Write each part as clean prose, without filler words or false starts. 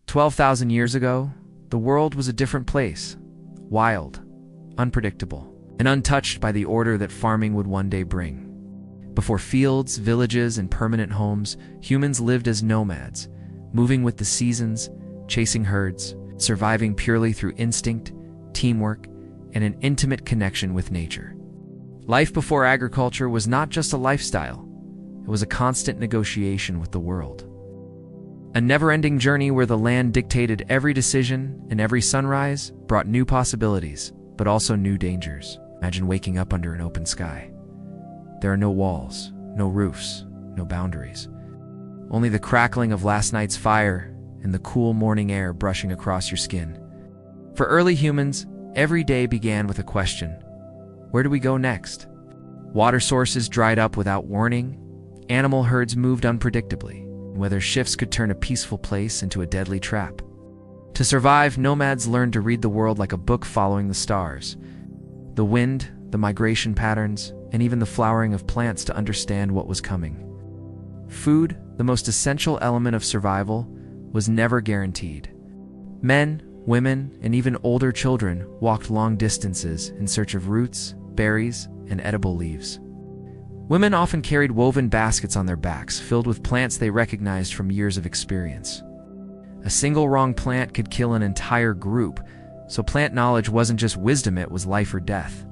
12,000 years ago, the world was a different place. Wild, unpredictable, and untouched by the order that farming would one day bring. Before fields, villages, and permanent homes, humans lived as nomads, moving with the seasons, chasing herds, surviving purely through instinct, teamwork, and an intimate connection with nature. Life before agriculture was not just a lifestyle, it was a constant negotiation with the world. A never-ending journey where the land dictated every decision and every sunrise brought new possibilities, but also new dangers. Imagine waking up under an open sky. There are no walls, no roofs, no boundaries. Only the crackling of last night's fire and the cool morning air brushing across your skin. For early humans, every day began with a question: where do we go next? Water sources dried up without warning, animal herds moved unpredictably, and weather shifts could turn a peaceful place into a deadly trap. To survive, nomads learned to read the world like a book following the stars. The wind, the migration patterns, and even the flowering of plants to understand what was coming. Food, the most essential element of survival, was never guaranteed. Men, women, and even older children walked long distances in search of roots, berries, and edible leaves. Women often carried woven baskets on their backs filled with plants they recognized from years of experience. A single wrong plant could kill an entire group, so plant knowledge wasn't just wisdom, it was life or death.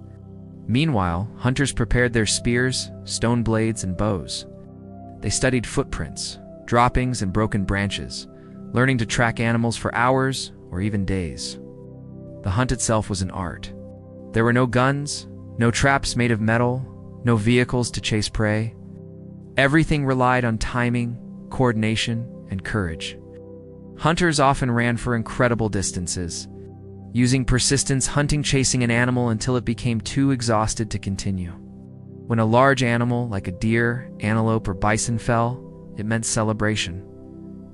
Meanwhile, hunters prepared their spears, stone blades, and bows. They studied footprints, droppings, and broken branches, learning to track animals for hours or even days. The hunt itself was an art. There were no guns, no traps made of metal, no vehicles to chase prey. Everything relied on timing, coordination, and courage. Hunters often ran for incredible distances, using persistence, hunting, chasing an animal until it became too exhausted to continue. When a large animal like a deer, antelope, or bison fell, it meant celebration.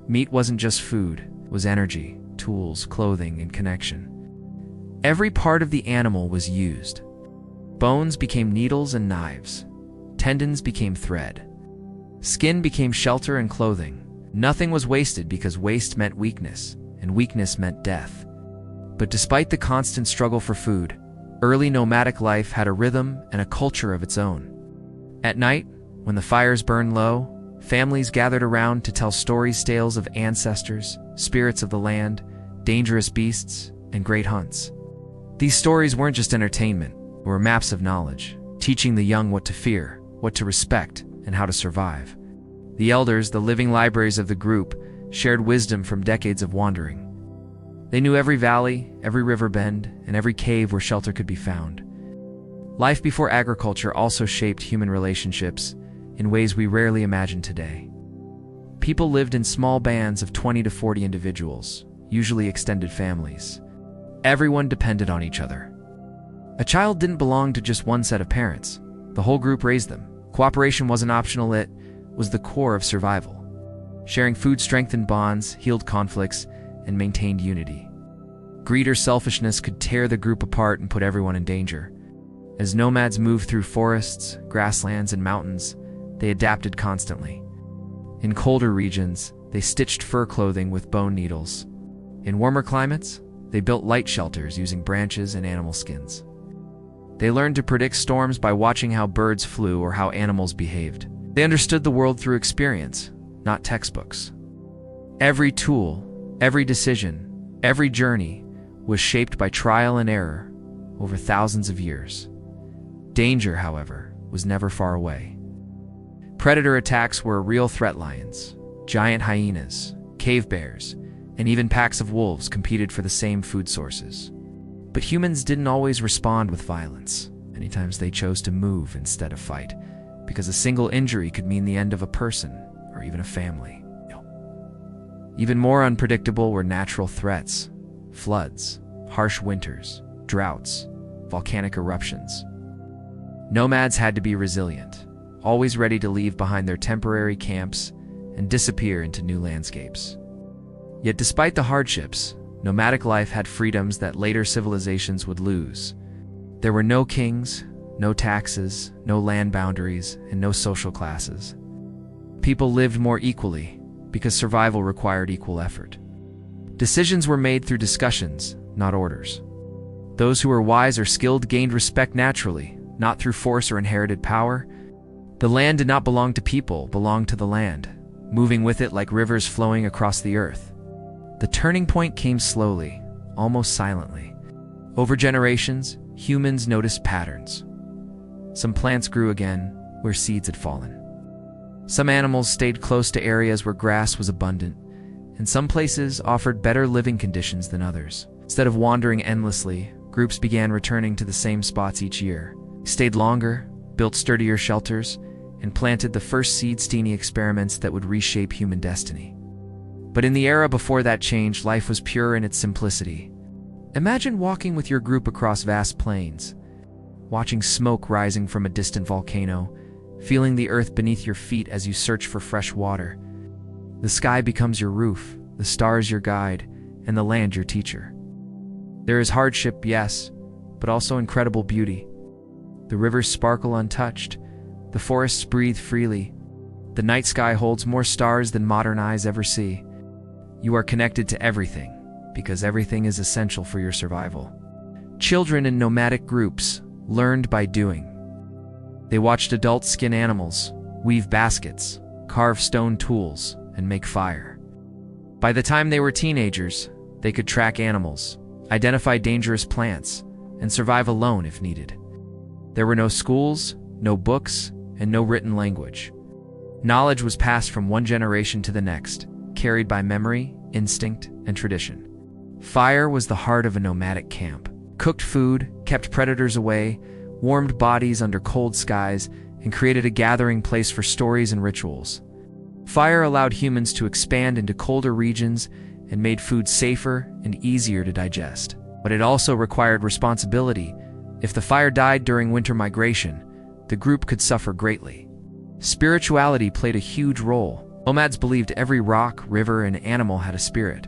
Meat wasn't just food, it was energy, tools, clothing, and connection. Every part of the animal was used. Bones became needles and knives. Tendons became thread. Skin became shelter and clothing. Nothing was wasted because waste meant weakness, and weakness meant death. But despite the constant struggle for food, early nomadic life had a rhythm and a culture of its own. At night, when the fires burned low, families gathered around to tell stories, tales of ancestors, spirits of the land, dangerous beasts, and great hunts. These stories weren't just entertainment, they were maps of knowledge, teaching the young what to fear, what to respect, and how to survive. The elders, the living libraries of the group, shared wisdom from decades of wandering. They knew every valley, every river bend, and every cave where shelter could be found. Life before agriculture also shaped human relationships in ways we rarely imagine today. People lived in small bands of 20 to 40 individuals, usually extended families. Everyone depended on each other. A child didn't belong to just one set of parents. The whole group raised them. Cooperation wasn't optional, it was the core of survival. Sharing food strengthened bonds, healed conflicts, and maintained unity. Greed or selfishness could tear the group apart and put everyone in danger. As nomads moved through forests, grasslands, and mountains, they adapted constantly. In colder regions, they stitched fur clothing with bone needles. In warmer climates, they built light shelters using branches and animal skins. They learned to predict storms by watching how birds flew or how animals behaved. They understood the world through experience, not textbooks. Every tool, every decision, every journey was shaped by trial and error over thousands of years. Danger, however, was never far away. Predator attacks were a real threat. Lions, giant hyenas, cave bears, and even packs of wolves competed for the same food sources. But humans didn't always respond with violence. Many times they chose to move instead of fight, because a single injury could mean the end of a person or even a family. Even more unpredictable were natural threats: floods, harsh winters, droughts, volcanic eruptions. Nomads had to be resilient, always ready to leave behind their temporary camps and disappear into new landscapes. Yet despite the hardships, nomadic life had freedoms that later civilizations would lose. There were no kings, no taxes, no land boundaries, and no social classes. People lived more equally because survival required equal effort. Decisions were made through discussions, not orders. Those who were wise or skilled gained respect naturally, not through force or inherited power. The land did not belong to people, belonged to the land, moving with it like rivers flowing across the earth. The turning point came slowly, almost silently. Over generations, humans noticed patterns. Some plants grew again where seeds had fallen. Some animals stayed close to areas where grass was abundant, and some places offered better living conditions than others. Instead of wandering endlessly, groups began returning to the same spots each year, stayed longer, built sturdier shelters, and planted the first seed-steiny experiments that would reshape human destiny. But in the era before that change, life was pure in its simplicity. Imagine walking with your group across vast plains, watching smoke rising from a distant volcano, feeling the earth beneath your feet as you search for fresh water. The sky becomes your roof, the stars your guide, and the land your teacher. There is hardship, yes, but also incredible beauty. The rivers sparkle untouched, the forests breathe freely, the night sky holds more stars than modern eyes ever see. You are connected to everything, because everything is essential for your survival. Children in nomadic groups learned by doing. They watched adults skin animals, weave baskets, carve stone tools, and make fire. By the time they were teenagers, they could track animals, identify dangerous plants, and survive alone if needed. There were no schools, no books, and no written language. Knowledge was passed from one generation to the next, carried by memory, instinct, and tradition. Fire was the heart of a nomadic camp. Cooked food, kept predators away, warmed bodies under cold skies, and created a gathering place for stories and rituals. Fire allowed humans to expand into colder regions and made food safer and easier to digest. But it also required responsibility. If the fire died during winter migration, the group could suffer greatly. Spirituality played a huge role. Nomads believed every rock, river, and animal had a spirit.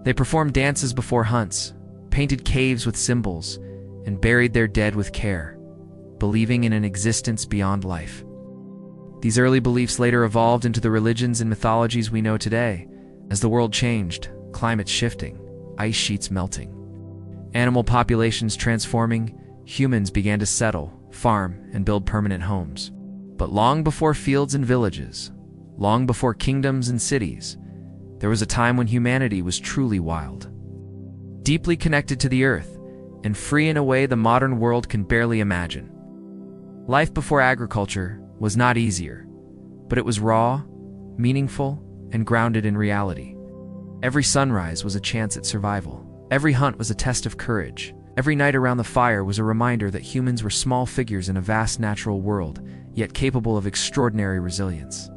They performed dances before hunts, painted caves with symbols, and buried their dead with care, believing in an existence beyond life. These early beliefs later evolved into the religions and mythologies we know today. As the world changed, climates shifting, ice sheets melting, animal populations transforming, humans began to settle, farm, and build permanent homes. But long before fields and villages, long before kingdoms and cities, there was a time when humanity was truly wild, deeply connected to the earth, and free in a way the modern world can barely imagine. Life before agriculture was not easier, but it was raw, meaningful, and grounded in reality. Every sunrise was a chance at survival. Every hunt was a test of courage. Every night around the fire was a reminder that humans were small figures in a vast natural world, yet capable of extraordinary resilience.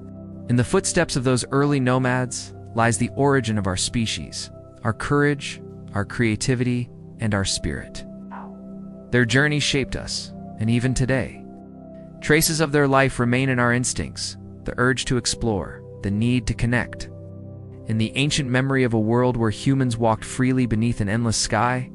In the footsteps of those early nomads lies the origin of our species, our courage, our creativity, and our spirit. Their journey shaped us, and even today, traces of their life remain in our instincts, the urge to explore, the need to connect. In the ancient memory of a world where humans walked freely beneath an endless sky,